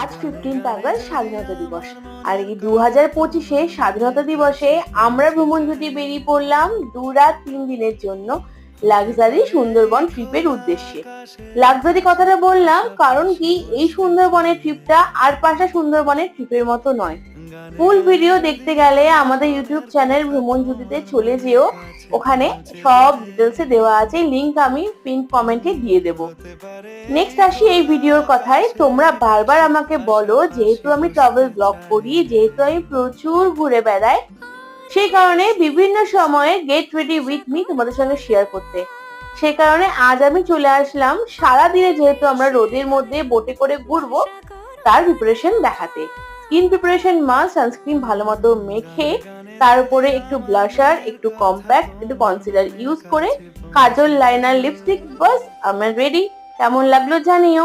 আজ 15 আগস্ট স্বাধীনতা দিবস। আর এই 2025-এ স্বাধীনতা দিবসে আমরা ভ্রমণ জুটি বেরিয়ে পড়লাম 2 রাত 3 দিনের জন্য লাক্সারি সুন্দরবন ট্রিপের উদ্দেশ্যে। লাক্সারি কথাটা বললাম কারণ কি এই সুন্দরবনের ট্রিপটা আর পাঁচটা সুন্দরবনের ট্রিপের মতো নয়। ফুল ভিডিও দেখতে গেলে আমাদের ইউটিউব চ্যানেল ভ্রমণ জুটিতে চলে যেও, ওখানে সব ডিটেলসে দেওয়া আছে, লিংক আমি পিন কমেন্টে দিয়ে দেব। নেক্সট আসি এই ভিডিওর কথায়। তোমরা বারবার আমাকে বলো যেহেতু আমি ট্রাভেল ব্লগ করি, যেহেতু আমি প্রচুর ঘুরে বেড়াই, সেই কারণে বিভিন্ন সময়ে গেট রেডি উইথ মি তোমাদের সঙ্গে শেয়ার করতে। সেই কারণে আজ আমি চলে আসলাম সারাদিনে যেহেতু আমরা রোদের মধ্যে বোটে করে ঘুরবো তার প্রিপারেশন দেখাতে। স্কিন প্রিপারেশন মাস্ট, সানস্ক্রিন ভালো মতো মেখে তার উপরে একটু ব্লাশার, একটু কম্প্যাক্ট, একটু কনসিলার ইউজ করে কাজল, লাইনার, লিপস্টিক, বাস আমরা রেডি। কেমন লাগলো জানিও।